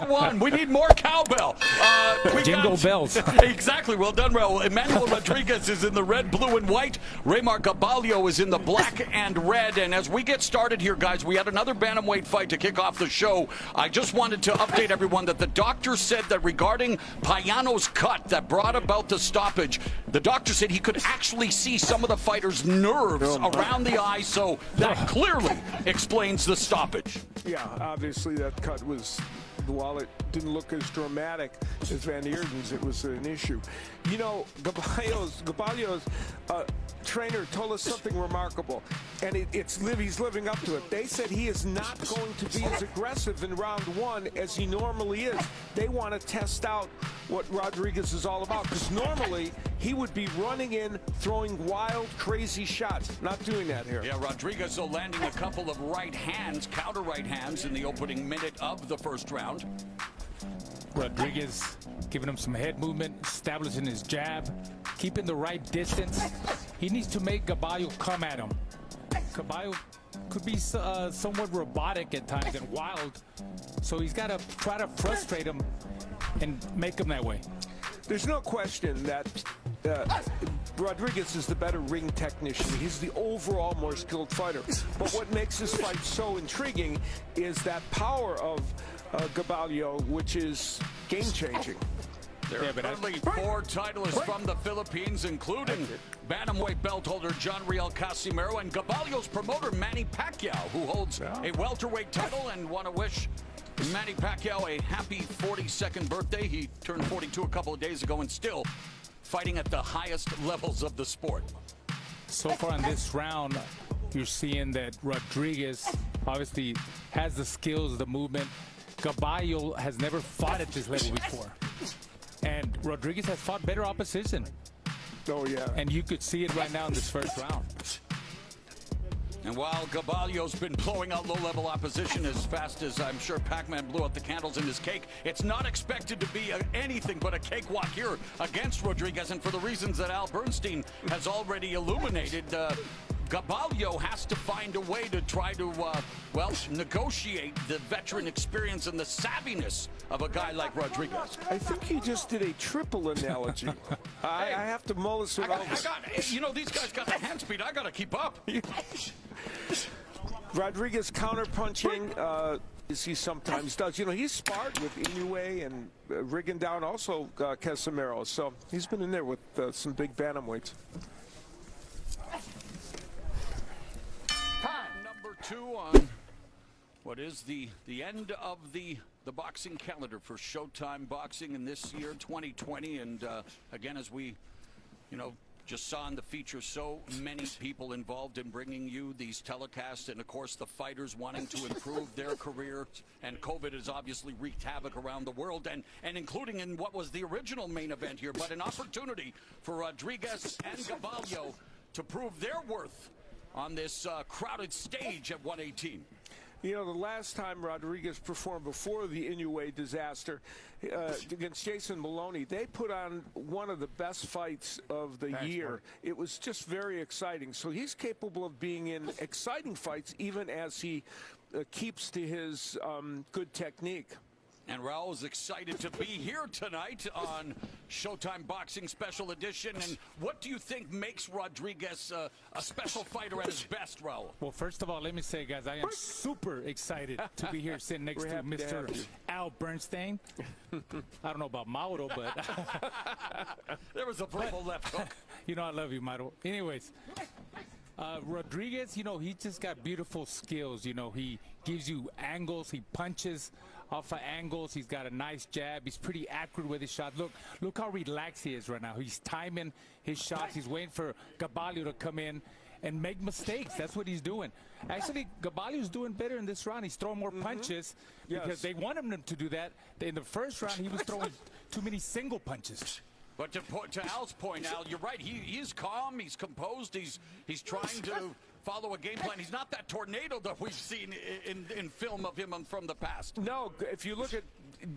One. We need more cowbell. Jingle bells. Exactly. Well done, Raul. Emmanuel Rodriguez is in the red, blue, and white. Reymart Gaballo is in the black and red. And as we get started here, guys, we had another bantamweight fight to kick off the show. I just wanted to update everyone that the doctor said that regarding Payano's cut that brought about the stoppage, the doctor said he could actually see some of the fighter's nerves around the eye, so that clearly explains the stoppage. Yeah, obviously that cut was, while it didn't look as dramatic as Van Eerden's, it was an issue. You know, Gaballo's trainer told us something remarkable, and he's living up to it. They said he is not going to be as aggressive in round one as he normally is. They want to test out what Rodriguez is all about, because normally he would be running in, throwing wild, crazy shots. Not doing that here. Yeah, Rodriguez landing a couple of right hands, counter right hands in the opening minute of the first round. Rodriguez giving him some head movement, establishing his jab, keeping the right distance. He needs to make Gaballo come at him. Gaballo could be somewhat robotic at times and wild, so he's got to try to frustrate him and make him that way. There's no question that Rodriguez is the better ring technician. He's the overall more skilled fighter. But what makes this fight so intriguing is that power of Gaballo, which is game-changing. There are currently 4 titleists from the Philippines, including bantamweight belt holder John Riel Casimero and Gaballo's promoter Manny Pacquiao, who holds a welterweight title, and want to wish Manny Pacquiao a happy 42nd birthday. He turned 42 a couple of days ago and still fighting at the highest levels of the sport. So far in this round, you're seeing that Rodriguez obviously has the skills, the movement. Gaballo has never fought at this level before. And Rodriguez has fought better opposition. Oh, yeah. And you could see it right now in this first round. And while Gaballo's been blowing out low-level opposition as fast as I'm sure Pac-Man blew out the candles in his cake, it's not expected to be anything but a cakewalk here against Rodriguez. And for the reasons that Al Bernstein has already illuminated, Gaballo has to find a way to try to, well, negotiate the veteran experience and the savviness of a guy like Rodriguez. I think he just did a triple analogy. I have to mull this around. You know, these guys got the hand speed. I got to keep up. Rodriguez counter-punching, as he sometimes does. You know, he's sparred with Inoue and Rigondeaux, also Casimero. So he's been in there with some big bantamweights. Number 2 on what is the end of the boxing calendar for Showtime Boxing in this year, 2020. And again, as we, just saw in the feature, so many people involved in bringing you these telecasts, and of course the fighters wanting to improve their careers, and COVID has obviously wreaked havoc around the world, and including in what was the original main event here, but an opportunity for Rodriguez and Gaballo to prove their worth on this crowded stage at 118. You know, the last time Rodriguez performed before the Inoue disaster against Jason Maloney, they put on one of the best fights of the year. It was just very exciting. So he's capable of being in exciting fights even as he keeps to his good technique. And Raul is excited to be here tonight on Showtime Boxing Special Edition. And what do you think makes Rodriguez a special fighter at his best, Raul? Well, first of all, let me say, guys, I am super excited to be here sitting next to Mr. Al Bernstein. I don't know about Mauro, but... There was a verbal left hook. You know I love you, Mauro. Anyways, Rodriguez, he just got beautiful skills. He gives you angles, he punches off of angles, he's got a nice jab, he's pretty accurate with his shot. Look how relaxed he is right now. He's timing his shots, he's waiting for Gaballo to come in and make mistakes. That's what he's doing. Actually, Gaballo's doing better in this round. He's throwing more punches because they want him to do that. In the first round, he was throwing too many single punches. But to Al's point, Al, you're right. He's calm, he's composed, he's trying to follow a game plan. He's not that tornado that we've seen in film of him from the past. No, if you look at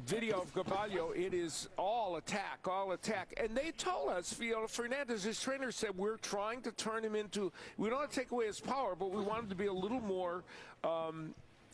video of Gaballo, it is all attack, all attack. And they told us, Fernandez, his trainer, said, we're trying to turn him into, we don't want to take away his power, but we want him to be a little more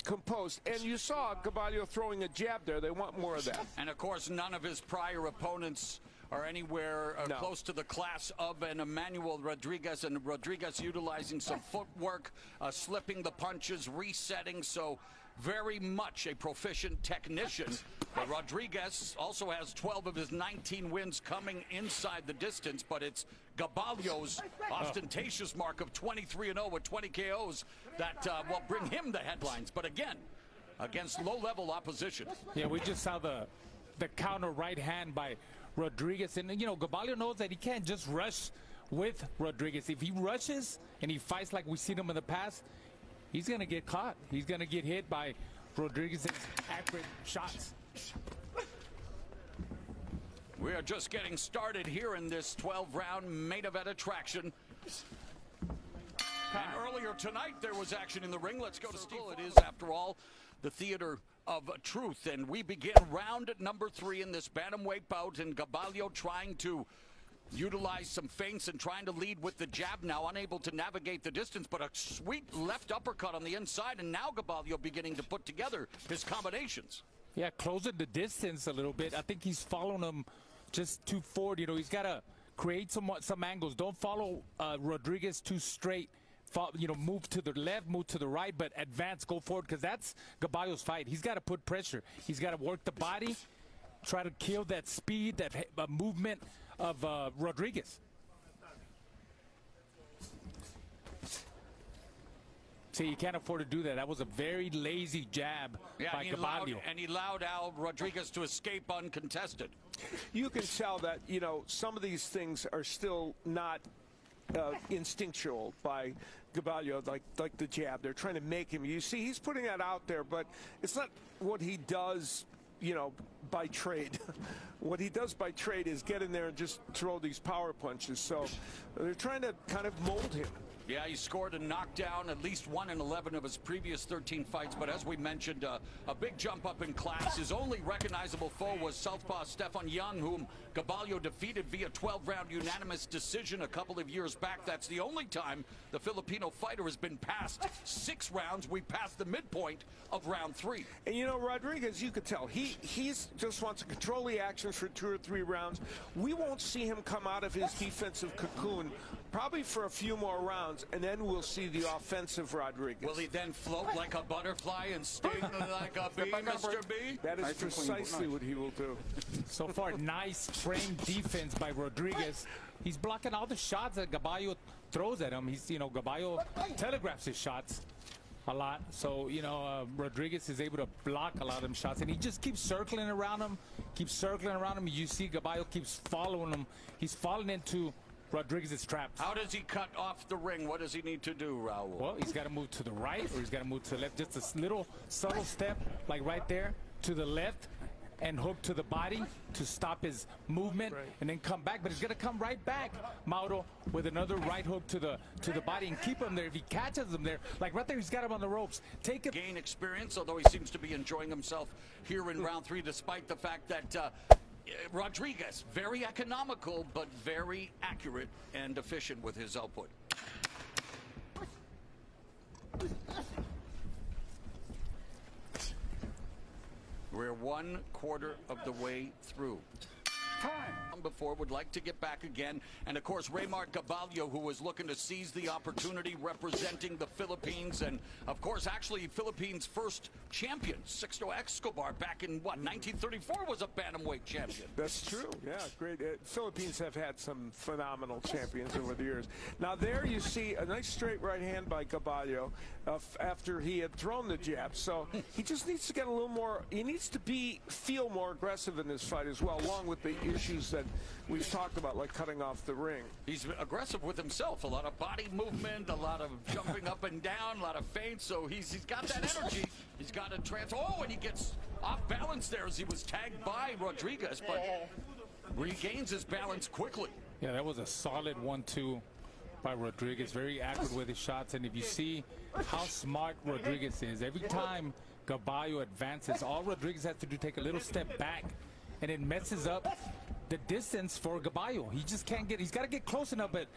composed. And you saw Gaballo throwing a jab there. They want more of that. And, of course, none of his prior opponents are anywhere close to the class of an Emmanuel Rodriguez. And Rodriguez utilizing some footwork, slipping the punches, resetting. So very much a proficient technician. But Rodriguez also has 12 of his 19 wins coming inside the distance, but it's Gaballo's ostentatious mark of 23-0 with 20 KOs that will bring him the headlines. But again, against low-level opposition. Yeah, we just saw the counter right hand by Rodriguez. And, you know, Gaballo knows that he can't just rush with Rodriguez. If he rushes and he fights like we've seen him in the past, he's going to get caught. He's going to get hit by Rodriguez's accurate shots. We are just getting started here in this 12-round main event attraction. And earlier tonight, there was action in the ring. Let's go to Steve. It is, after all, the theater of truth. And we begin round number 3 in this bantamweight bout. And Gaballo trying to utilize some feints and trying to lead with the jab now, unable to navigate the distance, but a sweet left uppercut on the inside. And now Gaballo beginning to put together his combinations. Yeah, closing the distance a little bit. I think he's following him just too forward. You know, he's got to create some angles. Don't follow Rodriguez too straight. You know, move to the left, move to the right, but advance, go forward, because that's Gaballo's fight. He's got to put pressure. He's got to work the body, try to kill that speed, that movement of Rodriguez. See, you can't afford to do that. That was a very lazy jab by Gaballo. And he allowed Al Rodriguez to escape uncontested. You can tell that, you know, some of these things are still not instinctual by Gaballo, like the jab. They're trying to make him. You see, he's putting that out there, but it's not what he does, you know, by trade. What he does by trade is get in there and just throw these power punches. So they're trying to kind of mold him. Yeah, he scored a knockdown, at least 1 in 11 of his previous 13 fights. But as we mentioned, a big jump up in class. His only recognizable foe was southpaw Stefan Young, whom Gaballo defeated via 12-round unanimous decision a couple of years back. That's the only time the Filipino fighter has been past 6 rounds. We passed the midpoint of round 3. And, you know, Rodriguez, you could tell, he's just wants to control the action for 2 or 3 rounds. We won't see him come out of his defensive cocoon probably for a few more rounds, and then we'll see the offensive Rodriguez. Will he then float like a butterfly and sting like a bee, Mr. B? That is precisely what he will do. So far, nice framed defense by Rodriguez. He's blocking all the shots that Gaballo throws at him. He's, you know, Gaballo telegraphs his shots a lot. So, you know, Rodriguez is able to block a lot of them shots, and he just keeps circling around him, You see Gaballo keeps following him. He's falling into Rodriguez's traps. How does he cut off the ring? What does he need to do, Raul? Well, he's got to move to the right, or he's got to move to the left. Just a little subtle step, like right there, to the left, and hook to the body to stop his movement, and then come back. But he's going to come right back, Mauro, with another right hook to the body and keep him there. If he catches him there, like right there, he's got him on the ropes. Take it. Gain experience, although he seems to be enjoying himself here in round 3, despite the fact that Rodriguez, very economical, but very accurate and efficient with his output. We're 1/4 of the way through. Before would like to get back again, and of course Reymart Gaballo, who was looking to seize the opportunity, representing the Philippines, and of course actually Philippines' first champion, Sixto Escobar, back in what, 1934, was a bantamweight champion. That's true. Yeah, great. Philippines have had some phenomenal champions over the years. Now there you see a nice straight right hand by Gaballo after he had thrown the jab. So he just needs to get a little more. He needs to feel more aggressive in this fight as well, along with the issues that we've talked about, like cutting off the ring. He's aggressive with himself. A lot of body movement, a lot of jumping up and down, a lot of feints. So he's got that energy. He's got to and he gets off balance there as he was tagged by Rodriguez, but regains his balance quickly. Yeah, that was a solid 1-2 by Rodriguez. Very accurate with his shots. And if you see how smart Rodriguez is, every time Gaballo advances, all Rodriguez has to do is take a little step back, and it messes up the distance for Gaballo. He just can't get, he's got to get close enough, but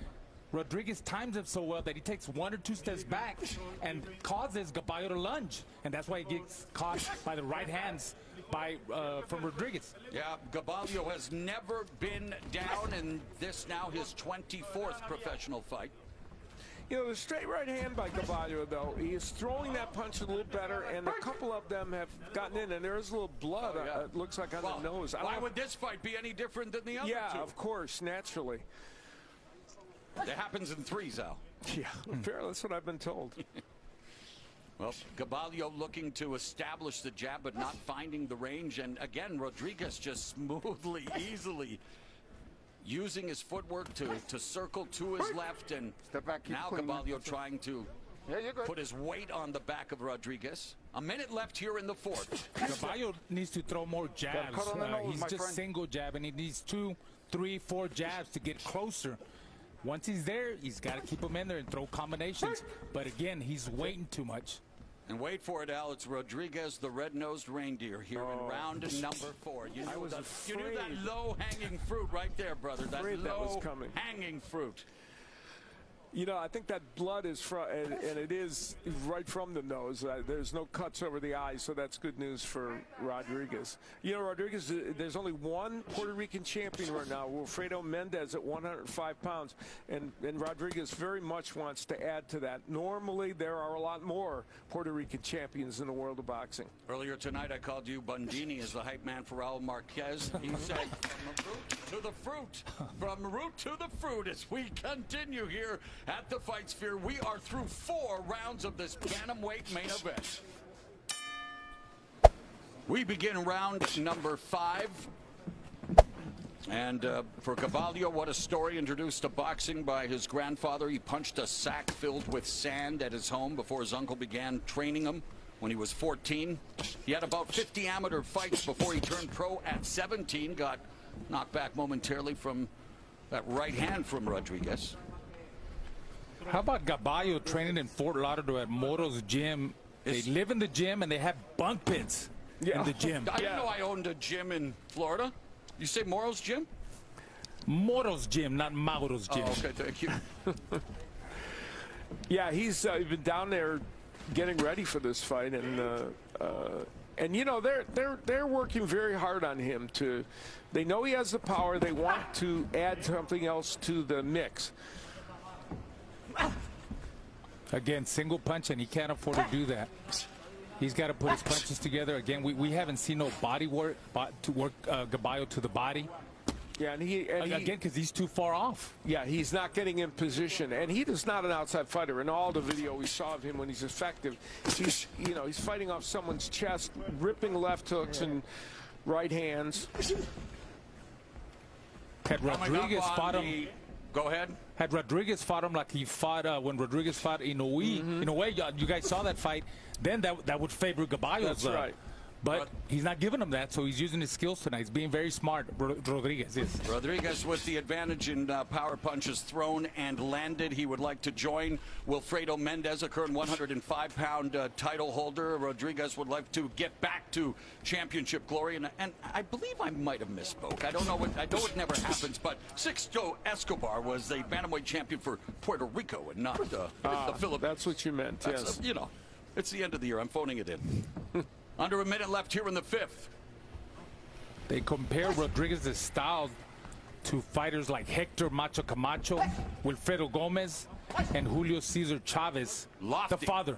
Rodriguez times him so well that he takes 1 or 2 steps back and causes Gaballo to lunge. And that's why he gets caught by the right hands from Rodriguez. Yeah, Gaballo has never been down, and this now his 24th professional fight. You know, the straight right hand by Gaballo, though, he is throwing that punch a little better, and a couple of them have gotten in, and there is a little blood, it looks like, on the nose. Why would this fight be any different than the other two? Yeah, of course, naturally. It happens in threes, Al. Yeah, fair, that's what I've been told. Well, Gaballo looking to establish the jab, but not finding the range. And again, Rodriguez just smoothly, easily using his footwork to circle to his left. And now Gaballo trying to put his weight on the back of Rodriguez. A minute left here in the fourth. Gaballo needs to throw more jabs. He's just single jab, and he needs 2, 3, 4 jabs to get closer. Once he's there, he's got to keep him in there and throw combinations. But again, he's waiting too much. And wait for it, Al. It's Rodriguez, the red-nosed reindeer, here in round number 4. You knew that low-hanging fruit right there, brother. That low-hanging fruit. You know, I think that blood is from, and it is right from the nose. There's no cuts over the eyes, so that's good news for Rodriguez. You know, Rodriguez, there's only one Puerto Rican champion right now, Wilfredo Mendez at 105 pounds, and Rodriguez very much wants to add to that. Normally, there are a lot more Puerto Rican champions in the world of boxing. Earlier tonight, I called you Bundini as the hype man for Raul Marquez. He said, from the root to the fruit, from root to the fruit, as we continue here at the Fight Sphere. We are through 4 rounds of this bantamweight main event. We begin round number 5. And for Gaballo, what a story, introduced to boxing by his grandfather. He punched a sack filled with sand at his home before his uncle began training him when he was 14. He had about 50 amateur fights before he turned pro at 17. Got knocked back momentarily from that right hand from Rodriguez. How about Gaballo training in Fort Lauderdale at Moro's gym? They live in the gym and they have bunk pits in the gym. I didn't know I owned a gym in Florida. You say Moro's gym? Moro's gym, not Mauro's gym. Oh, okay, thank you. Yeah, he's been down there getting ready for this fight, and you know they're working very hard on him. They know he has the power. They want to add something else to the mix. Again, single punch, and he can't afford to do that. He's got to put his punches together. Again, we haven't seen no body work to work Gaballo to the body. Yeah, again, because he's too far off. Yeah, he's not getting in position, and he is not an outside fighter. In all the video we saw of him when he's effective, he's fighting off someone's chest, ripping left hooks and right hands. Had Rodriguez fought him. Go ahead. Had Rodriguez fought him like he fought when Rodriguez fought Inoue. In a way, you guys saw that fight. Then that would favor Gaballo. That's right. But he's not giving him that, so he's using his skills tonight. He's being very smart, Rodriguez is. Rodriguez with the advantage in power punches thrown and landed. He would like to join Wilfredo Mendez, a current 105-pound title holder. Rodriguez would like to get back to championship glory. And I believe I might have misspoke. I know it never happens, but Sixto Escobar was a bantamweight champion for Puerto Rico and not the Philippines. That's what you meant, yes. You know, it's the end of the year. I'm phoning it in. Under a minute left here in the 5th. They compare Rodriguez's style to fighters like Hector Macho Camacho, Wilfredo Gomez, and Julio Cesar Chavez, the father.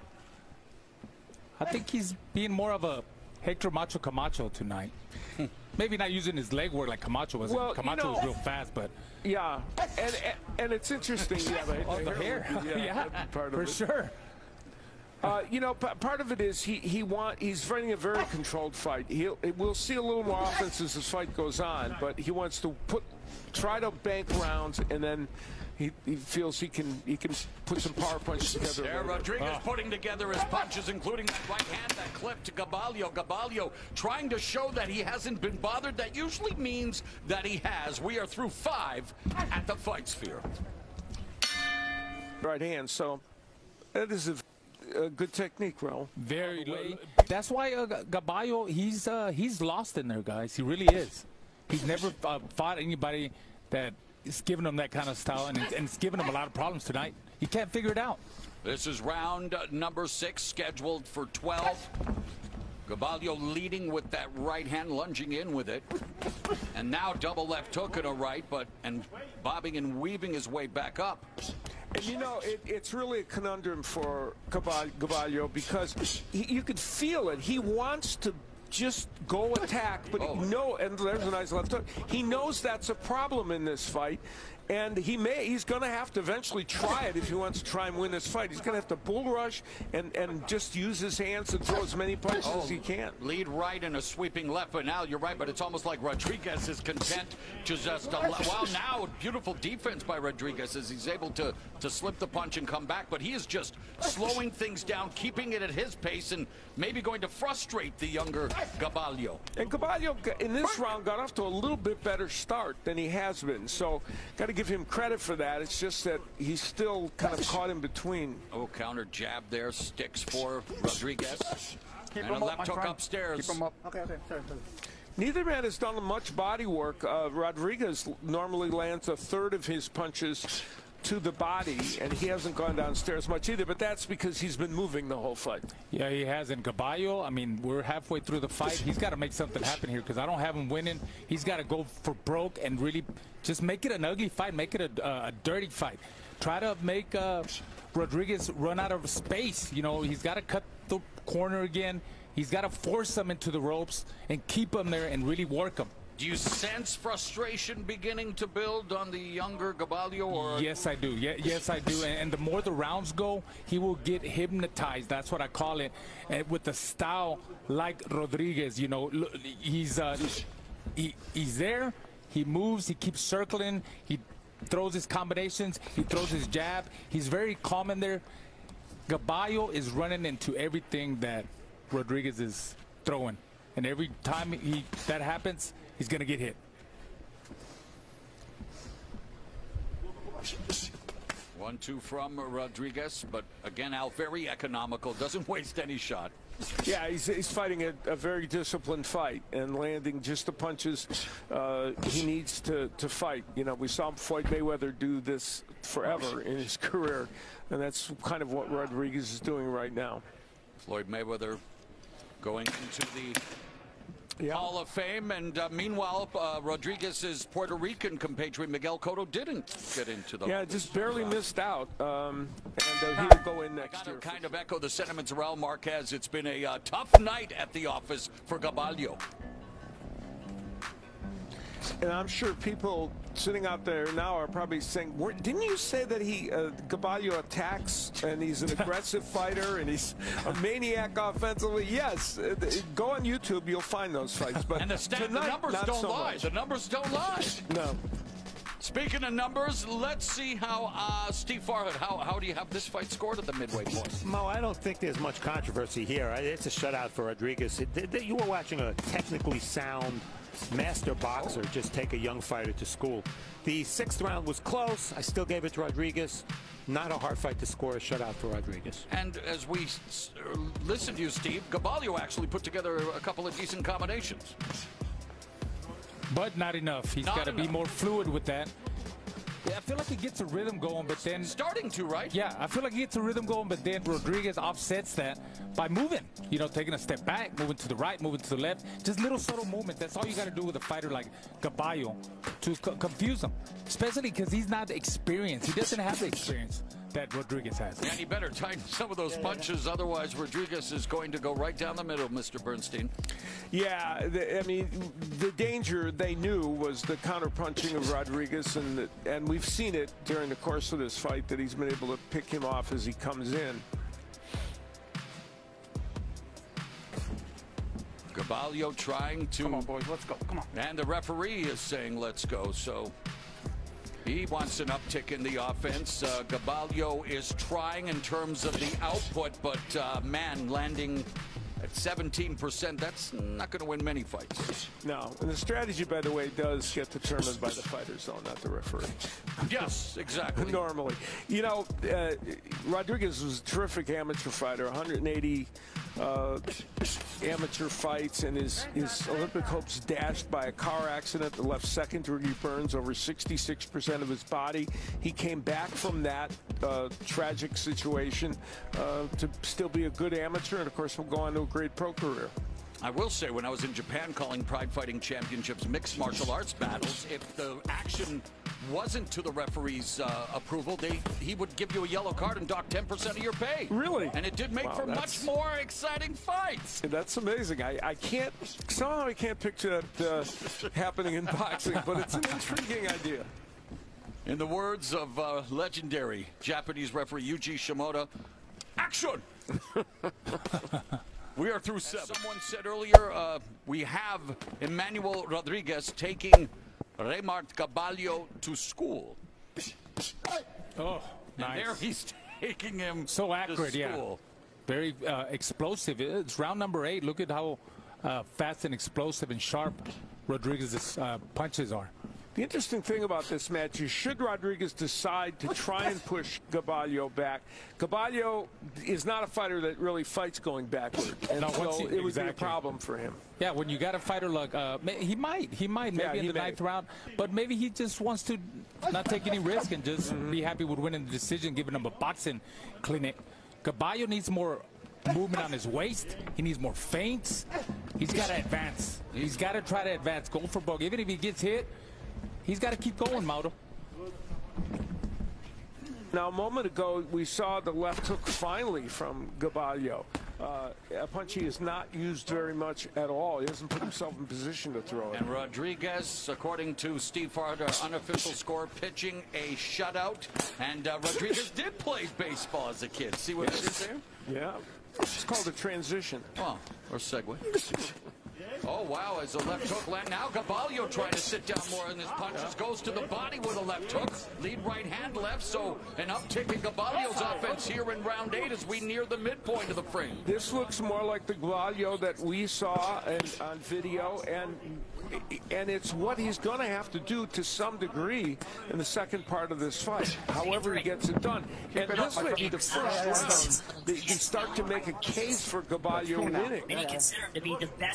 I think he's being more of a Hector Macho Camacho tonight. Maybe not using his leg work like Camacho was. Well, Camacho was real fast, but yeah, and it's interesting. Yeah, the hair. Yeah, for sure. You know, part of it is he's fighting a very controlled fight. We'll see a little more offense as this fight goes on, but he wants to try to bank rounds, and then he feels he can put some power punches together. There, Rodriguez putting together his punches, including that right hand that clipped Gaballo. Gaballo trying to show that he hasn't been bothered. That usually means that he has. We are through 5 at the Fight Sphere. Right hand. So that is a good technique, Raul. Very late. That's why Gaballo, he's lost in there, guys. He really is. He's never fought anybody that it's giving him that kind of style, and it's giving him a lot of problems tonight. He can't figure it out. This is round number 6, scheduled for 12. Gaballo leading with that right hand, lunging in with it. And now double left hook and a right, and bobbing and weaving his way back up. And you know, it's really a conundrum for Gaballo because you could feel it. He wants to just go attack, but and there's a nice left hook. He knows that's a problem in this fight. And he's going to have to eventually try it if he wants to try and win this fight. He's going to have to bull rush and just use his hands to throw as many punches as he can. Lead right and a sweeping left, but now you're right, but it's almost like Rodriguez is content to just well, now beautiful defense by Rodriguez as he's able to slip the punch and come back, but he is just slowing things down, keeping it at his pace, and maybe going to frustrate the younger Gaballo. And Gaballo in this round got off to a little bit better start than he has been, so got to give him credit for that. It's just that he's still kind of caught in between. Oh, counter jab there, sticks for Rodriguez. Keep and a him up, left hook upstairs. Keep him up. Okay, sorry. Neither man has done much body work. Rodriguez normally lands a third of his punches to the body, and he hasn't gone downstairs much either, but that's because he's been moving the whole fight. Yeah, he has. And Gaballo, I mean, we're halfway through the fight. He's got to make something happen here because I don't have him winning. He's got to go for broke and really just make it an ugly fight, make it a dirty fight. Try to make Rodriguez run out of space. You know, he's got to cut the corner again. He's got to force him into the ropes and keep him there and really work him. Do you sense frustration beginning to build on the younger Gaballo? Or? Yes, I do. Yes, I do. And the more the rounds go, he will get hypnotized. That's what I call it. And with the style like Rodriguez, you know, he's there. He moves. He keeps circling. He throws his combinations. He throws his jab. He's very calm in there. Gaballo is running into everything that Rodriguez is throwing. And every time that happens, he's going to get hit. 1-2 from Rodriguez, but again, Al, very economical, doesn't waste any shot. Yeah, he's fighting a very disciplined fight and landing just the punches he needs to fight. You know, we saw Floyd Mayweather do this forever in his career, and that's kind of what Rodriguez is doing right now. Floyd Mayweather going into the Hall of Fame, and meanwhile, Rodriguez's Puerto Rican compatriot Miguel Cotto didn't get into the. Yeah, just barely missed out, and he'll go in next year. Kind of echo the sentiments of Raul Marquez. It's been a tough night at the office for Gaballo. And I'm sure people sitting out there now are probably saying, didn't you say that Gaballo attacks and he's an aggressive fighter and he's a maniac offensively? Yes. Go on YouTube, you'll find those fights. But and the numbers don't lie. The numbers don't lie. No. Speaking of numbers, let's see how Steve Farhood, how do you have this fight scored at the midway point? Mo, I don't think there's much controversy here. It's a shutout for Rodriguez. You were watching a technically sound master boxer just take a young fighter to school. The 6th round was close. I still gave it to Rodriguez. Not a hard fight to score, a shutout for Rodriguez. And as we listen to you, Steve, Gaballo actually put together a couple of decent combinations. But not enough. He's got to be more fluid with that. Yeah, I feel like he gets a rhythm going, but then... Starting to, right? Yeah, I feel like he gets a rhythm going, but then Rodriguez offsets that by moving. You know, taking a step back, moving to the right, moving to the left. Just little subtle movements. That's all you got to do with a fighter like Gaballo to confuse him. Especially because he's not experienced. He doesn't have the experience that Rodriguez has. And he better tighten some of those punches, otherwise Rodriguez is going to go right down the middle, Mr. Bernstein. Yeah, I mean, the danger they knew was the counter-punching of Rodriguez, and we've seen it during the course of this fight that he's been able to pick him off as he comes in. Gaballo trying to... Come on, boys, let's go, come on. And the referee is saying, let's go, so... He wants an uptick in the offense. Gaballo is trying in terms of the output, but man, landing at 17%, that's not going to win many fights. No, and the strategy, by the way, does get determined by the fighters, though, not the referee. Yes, exactly. Normally. You know, Rodriguez was a terrific amateur fighter, 180 amateur fights and his Olympic hopes dashed by a car accident that left second-degree burns over 66% of his body. He came back from that tragic situation to still be a good amateur, and of course will go on to a great pro career. I will say, when I was in Japan calling Pride Fighting Championships mixed martial arts battles, if the action wasn't to the referee's approval, he would give you a yellow card and dock 10% of your pay. Really? And it did make for much more exciting fights. That's amazing. I can't, somehow I can't picture that happening in boxing, but it's an intriguing idea. In the words of legendary Japanese referee Yuji Shimoda, action! We are through 7. As someone said earlier, we have Emmanuel Rodriguez taking Reymart Gaballo to school. Oh, nice. And there he's taking him so accurate, to school. Yeah. Very explosive. It's round number 8. Look at how fast and explosive and sharp Rodriguez's punches are. The interesting thing about this match is, should Rodriguez decide to try and push Gaballo back, Gaballo is not a fighter that really fights going backward, and no, so it would be a problem for him. Yeah, when you got a fighter like he might maybe in the 9th round, but maybe he just wants to not take any risk and just be happy with winning the decision, giving him a boxing clinic. Gaballo needs more movement on his waist. He needs more feints. He's got to advance. He's got to try to advance, go for broke. Even if he gets hit, he's got to keep going, Mauro. Now, a moment ago, we saw the left hook finally from Gaballo. A punch he has not used very much at all. He hasn't put himself in position to throw it. And Rodriguez, according to Steve Farr, our unofficial score, pitching a shutout. And Rodriguez did play baseball as a kid. See what it is there? Yeah. It's called a transition. Oh, or segue. Oh, wow, as a left hook land. Now Gaballo trying to sit down more in his punches. Goes to the body with a left hook. Lead right hand left, so an uptick in Gaballo's offense here in round 8 as we near the midpoint of the frame. This looks more like the Gaballo that we saw on video, and it's what he's going to have to do to some degree in the second part of this fight, however he gets it done. And this may be the first round that you can start to make a case for Gaballo winning.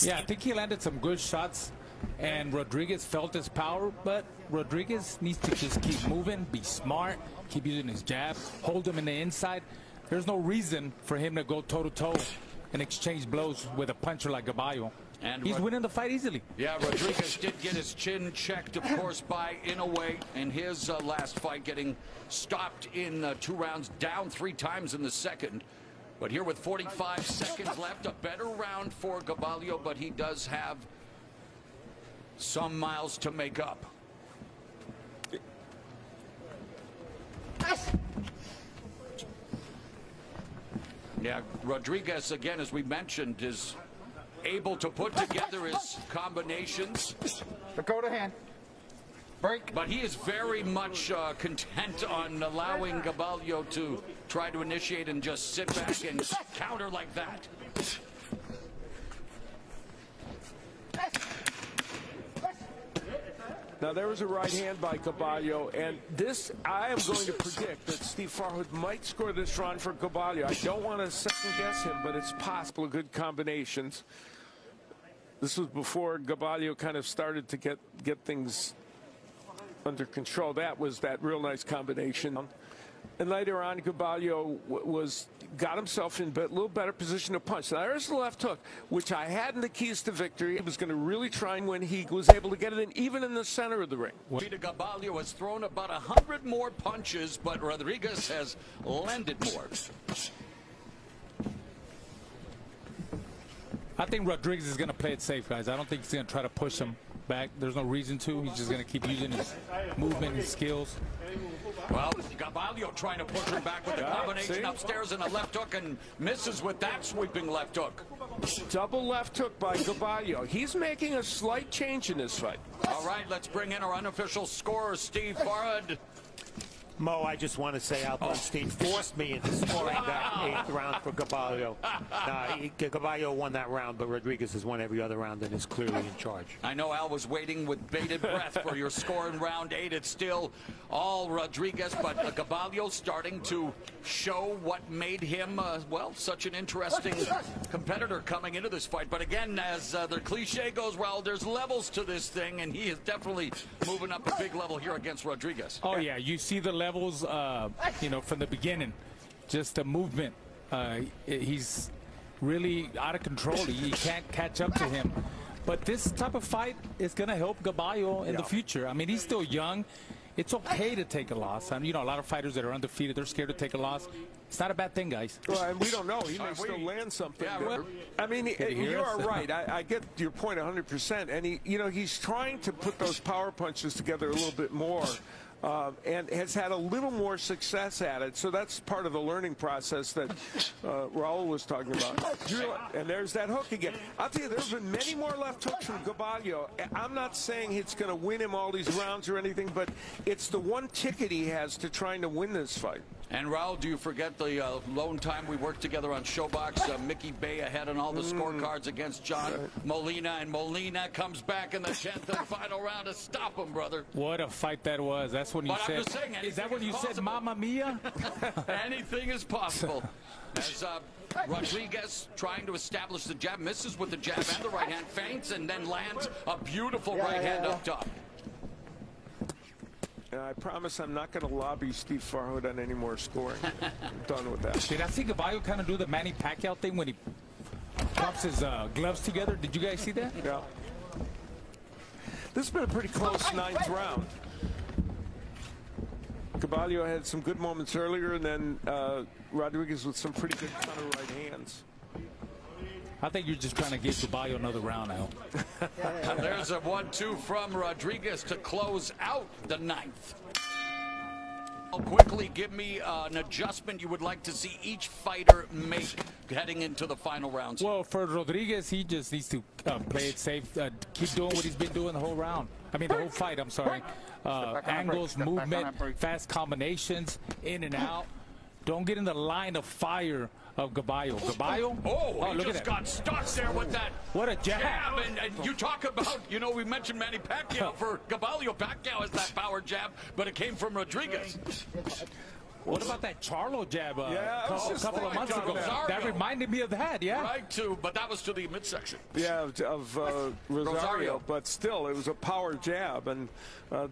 Yeah, I think he landed some good shots, and Rodriguez felt his power, but Rodriguez needs to just keep moving, be smart, keep using his jab, hold him in the inside. There's no reason for him to go toe-to-toe and exchange blows with a puncher like Gaballo. And he's winning the fight easily. Yeah, Rodriguez did get his chin checked, of course, by Inoue in his last fight, getting stopped in 2 rounds, down 3 times in the second. But here with 45 seconds left, a better round for Gaballo, but he does have some miles to make up. Yeah, Rodriguez, again, as we mentioned, is able to put together his combinations. Go to hand. Break. But he is very much content on allowing Gaballo to try to initiate and just sit back and counter like that. Now, there was a right hand by Gaballo, and this, I am going to predict that Steve Farhood might score this round for Gaballo. I don't want to second-guess him, but it's possible, good combinations. This was before Gaballo kind of started to get things under control. That was that real nice combination. And later on, Gaballo got himself in a little better position to punch. Now, there's the left hook, which I had in the keys to victory. He was going to really try and win. He was able to get it in, even in the center of the ring. Peter Gaballo has thrown about 100 more punches, but Rodriguez has landed more. I think Rodriguez is going to play it safe, guys. I don't think he's going to try to push him back. There's no reason to. He's just going to keep using his movement, his skills. Well, Gaballo trying to push him back with a combination upstairs and a left hook, and misses with that sweeping left hook. Double left hook by Gaballo. He's making a slight change in this fight. All right, let's bring in our unofficial scorer, Steve Farhood. Mo, I just want to say Al Bernstein forced me into scoring that 8th round for Gaballo. Gaballo won that round, but Rodriguez has won every other round and is clearly in charge. I know Al was waiting with bated breath for your score in round 8. It's still all Rodriguez, but Gaballo starting to show what made him, well, such an interesting competitor coming into this fight. But again, as the cliche goes, well, there's levels to this thing, and he is definitely moving up a big level here against Rodriguez. Oh, yeah, you see the levels, you know, from the beginning. Just the movement. He's really out of control. You can't catch up to him. But this type of fight is going to help Gaballo in the future. I mean, he's still young. It's okay to take a loss. I mean, you know, a lot of fighters that are undefeated, they're scared to take a loss. It's not a bad thing, guys. Well, and we don't know. He may still land something. Yeah, well, I mean, you are right. I get your point 100%. And he, you know, he's trying to put those power punches together a little bit more. And has had a little more success at it. So that's part of the learning process that Raul was talking about. And there's that hook again. I'll tell you, there's been many more left hooks from Gaballo. I'm not saying it's going to win him all these rounds or anything, but it's the one ticket he has to trying to win this fight. And Raul, do you forget the lone time we worked together on Showbox? Mickey Bay ahead on all the scorecards against John Molina, and Molina comes back in the 10th and final round to stop him, brother. What a fight that was. That's when you said, I'm just saying, is that when you said Mamma Mia? Anything is possible. As Rodriguez trying to establish the jab, misses with the jab and the right hand, feints, and then lands a beautiful right hand up top. I promise I'm not going to lobby Steve Farhood on any more scoring. I'm done with that. Did I see Gaballo kind of do the Manny Pacquiao thing when he pops his gloves together? Did you guys see that? Yeah. This has been a pretty close 9th round. Gaballo had some good moments earlier, and then Rodriguez with some pretty good counter right hands. I think you're just trying to give Gaballo another round now. There's a 1-2 from Rodriguez to close out the 9th. Quickly, give me an adjustment you would like to see each fighter make heading into the final rounds. Well, for Rodriguez, he just needs to play it safe, keep doing what he's been doing the whole round. I mean, the whole fight, I'm sorry. Angles, movement, fast combinations, in and out. Don't get in the line of fire of Gaballo. Gaballo? He just got stuck there with that. What a jab. And you talk about, you know, we mentioned Manny Pacquiao for Gaballo. Pacquiao has that power jab, but it came from Rodriguez. What about that Charlo jab a couple of months ago? That reminded me of that, yeah. Right, too, but that was to the midsection. Yeah, of Rosario, but still, it was a power jab, and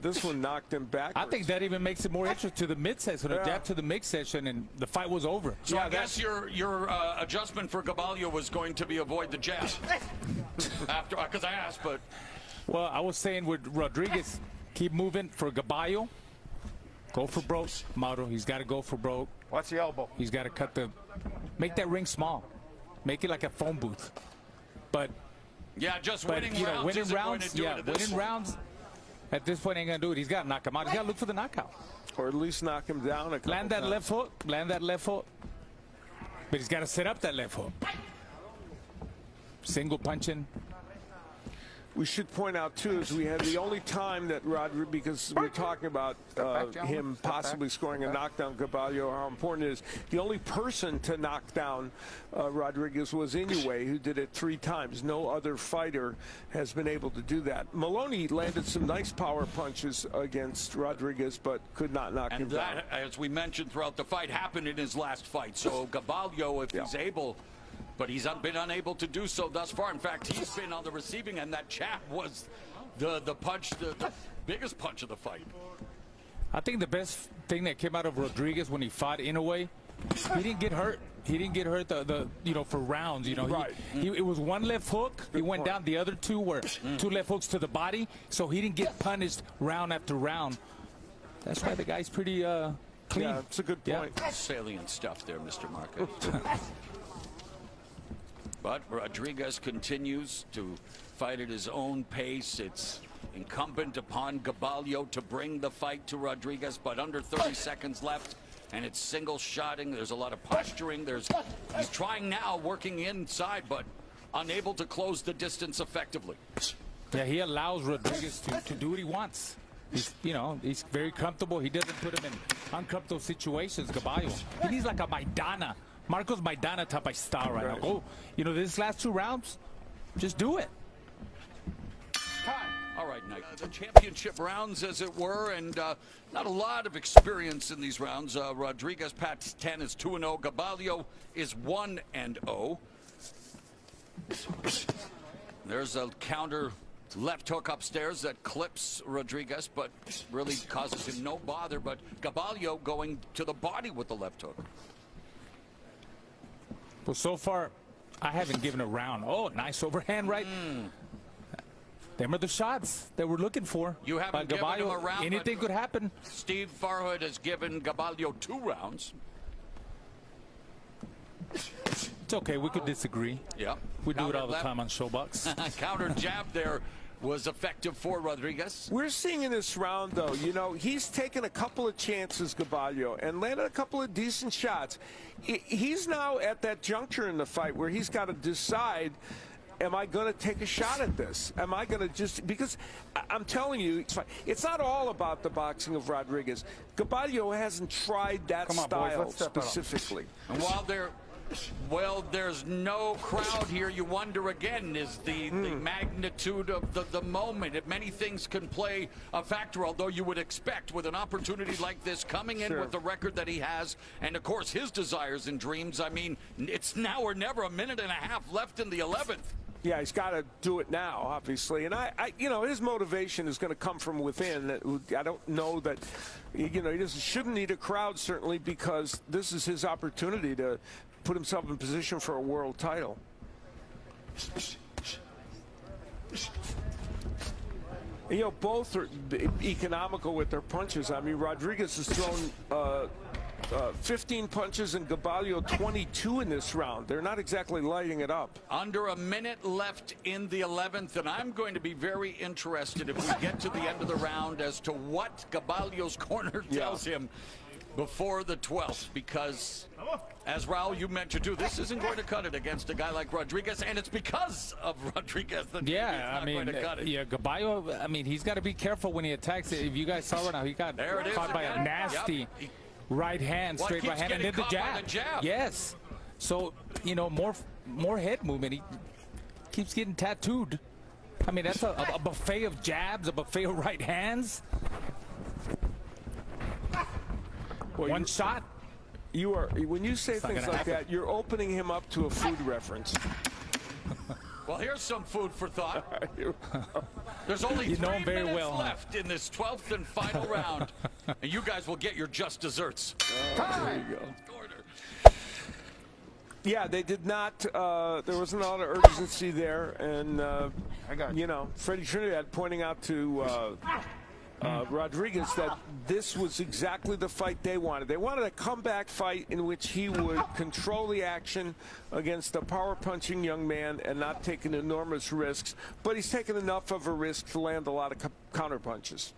this one knocked him back. I think that even makes it more interesting to the midsection, a jab to the midsection, and the fight was over. So yeah, I guess your adjustment for Gaballo was going to be avoid the jab. After, because I asked, but. Well, I was saying with Rodriguez, keep moving for Gaballo. Go for broke, Mauro. He's got to go for broke. Watch the elbow. He's got to make that ring small. Make it like a phone booth. But yeah, winning rounds. Winning rounds. Yeah, winning rounds. At this point, ain't gonna do it. He's got to knock him out. He's got to look for the knockout, or at least knock him down a couple Land that left hook. Land that left hook. But he's got to set up that left hook. Single punching. We should point out, too, is we had the only time that Rodriguez, because we're talking about him possibly scoring a knockdown, Gaballo, how important it is. The only person to knock down Rodriguez was Inoue, who did it 3 times. No other fighter has been able to do that. Maloney landed some nice power punches against Rodriguez, but could not knock him down. And that, as we mentioned throughout the fight, happened in his last fight. So Gaballo, if he's able... But he's been unable to do so thus far. In fact, he's been on the receiving end. That jab was the punch, the biggest punch of the fight. I think the best thing that came out of Rodriguez when he fought Inoue, he didn't get hurt. He didn't get hurt for rounds. It was one left hook. He went down. The other 2 were 2 left hooks to the body. So he didn't get punished round after round. That's why the guy's pretty clean. Yeah, it's a good point. Yeah. Salient stuff there, Mr. Marcus. But Rodriguez continues to fight at his own pace. It's incumbent upon Gaballo to bring the fight to Rodriguez, but under 30 seconds left, and it's single-shotting. There's a lot of posturing. He's trying now, working inside, but unable to close the distance effectively. Yeah, he allows Rodriguez to do what he wants. He's, you know, he's very comfortable. He doesn't put him in uncomfortable situations, Gaballo. He needs like a Maidana, Marcos Maidana type of style right now. Go, you know, these last 2 rounds, just do it. All right, Knight. The championship rounds, as it were, and not a lot of experience in these rounds. Rodriguez, Pat 10 is 2-0. Gaballo is 1-0. There's a counter left hook upstairs that clips Rodriguez, but really causes him no bother. But Gaballo going to the body with the left hook. Well, so far, I haven't given a round. Oh, nice overhand right. Them are the shots that we're looking for. You haven't given him a round. Anything could happen. Steve Farhood has given Gaballo 2 rounds. It's okay. We could disagree. Yeah. We do it all the time on Showbox. Counter jab there was effective for Rodriguez. We're seeing in this round, though, you know, he's taken a couple of chances, Gaballo, and landed a couple of decent shots. He's now at that juncture in the fight where he's got to decide, am I going to take a shot at this? Am I going to just, because I'm telling you, it's not all about the boxing of Rodriguez. Gaballo hasn't tried that style specifically. And while there's no crowd here, you wonder again, is the magnitude of the moment. Many things can play a factor, although you would expect with an opportunity like this coming in with the record that he has, and of course his desires and dreams. I mean, it's now or never, a minute and a half left in the 11th. Yeah, he's got to do it now, obviously. And you know, his motivation is going to come from within. I don't know that, you know, he shouldn't need a crowd, certainly, because this is his opportunity to put himself in position for a world title. You know, both are economical with their punches. I mean, Rodriguez has thrown 15 punches and Gaballo 22 in this round. They're not exactly lighting it up. Under a minute left in the 11th, and I'm going to be very interested if we get to the end of the round as to what Gaballo's corner tells him before the 12th, because as Raul, you mentioned too, this isn't going to cut it against a guy like Rodriguez, and it's because of Rodriguez that he's not going to cut it. Yeah, Gaballo, I mean, he's got to be careful when he attacks it. If you guys saw right now, he got caught by a nasty right hand, straight right hand, and then the jab. Yes. So, you know, more head movement. He keeps getting tattooed. I mean, that's a buffet of jabs, a buffet of right hands. Well, one shot. You are, when you say things like that, you're opening him up to a food reference. Well, here's some food for thought. There's only 3 minutes left in this 12th and final round, and you guys will get your just desserts. There you go. Yeah, they did not. There wasn't a lot of urgency there, and you know, Freddie Trinidad pointing out to Rodriguez that this was exactly the fight they wanted. They wanted a comeback fight in which he would control the action against a power-punching young man and not taking enormous risks, but he's taken enough of a risk to land a lot of counter punches.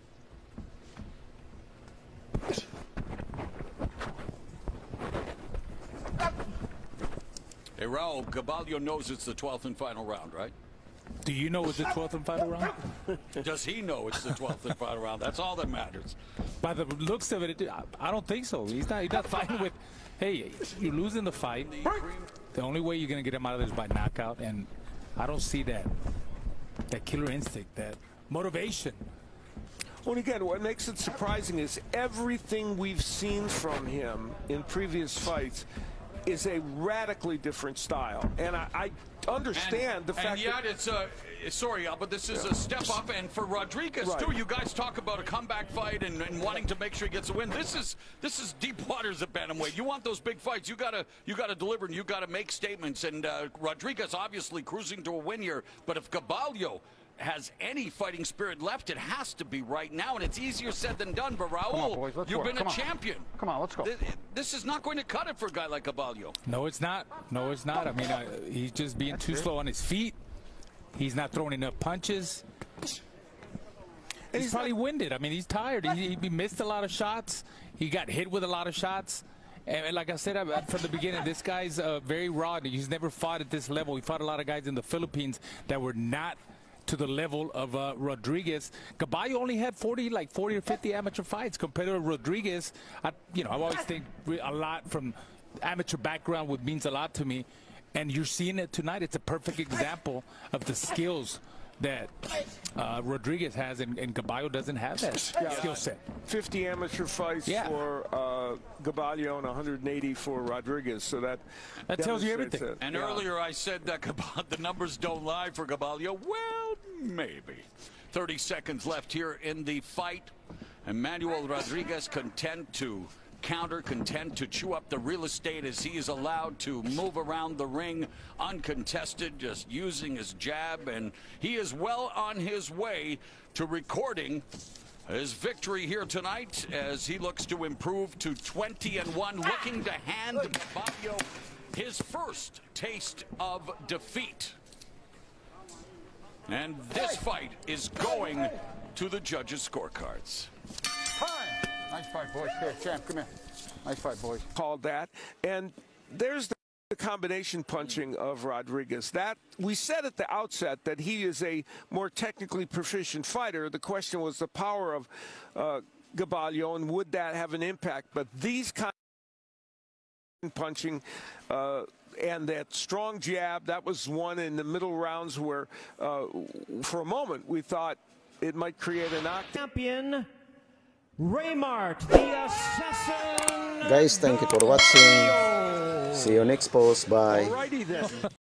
Hey, Raul, Gaballo knows it's the 12th and final round, right? Do you know it's the 12th and final round? Does he know it's the 12th and final round? That's all that matters. By the looks of it, I don't think so. He's not fighting with, hey, you're losing the fight. The only way you're going to get him out of this is by knockout, and I don't see that killer instinct, that motivation. Well, again, what makes it surprising is everything we've seen from him in previous fights is a radically different style, and I understand the fact and yet it's sorry, but this is a step up, and for Rodriguez too. You guys talk about a comeback fight and wanting to make sure he gets a win. This is deep waters at bantamweight. You want those big fights, you gotta deliver, and you gotta make statements. And Rodriguez obviously cruising to a win here, but if Gaballo has any fighting spirit left, it has to be right now, and it's easier said than done. But Raul, you've been a champion. Come on, let's go. This is not going to cut it for a guy like Gaballo. No, it's not. No, it's not. I mean, he's just being too slow on his feet. He's not throwing enough punches. And he's probably winded. I mean, he's tired. He missed a lot of shots. He got hit with a lot of shots. And like I said from the beginning, this guy's very raw. He's never fought at this level. He fought a lot of guys in the Philippines that were not to the level of Rodriguez. Gaballo only had 40 or 50 amateur fights compared to Rodriguez. I've always think a lot from amateur background, which means a lot to me. And you're seeing it tonight. It's a perfect example of the skills that Rodriguez has, and Gaballo doesn't have that skill set. 50 amateur fights for Gaballo and 180 for Rodriguez. So that tells you everything. It. And earlier I said that the numbers don't lie for Gaballo. Well, maybe. 30 seconds left here in the fight. Emmanuel Rodriguez content to counter, content to chew up the real estate as he is allowed to move around the ring uncontested, just using his jab, and he is well on his way to recording his victory here tonight as he looks to improve to 20-1, looking to hand Gaballo his first taste of defeat. And this fight is going to the judges' scorecards. Nice fight, boys. Here, champ, come here. Nice fight, boys. Called that. And there's the combination punching of Rodriguez. That we said at the outset that he is a more technically proficient fighter. The question was the power of Gaballo, and would that have an impact? But these kind of punching and that strong jab, that was one in the middle rounds where for a moment we thought it might create a knockdown. Champion Reymart, the assassin. Guys, thank you for watching. See you next post. Bye. Alrighty then.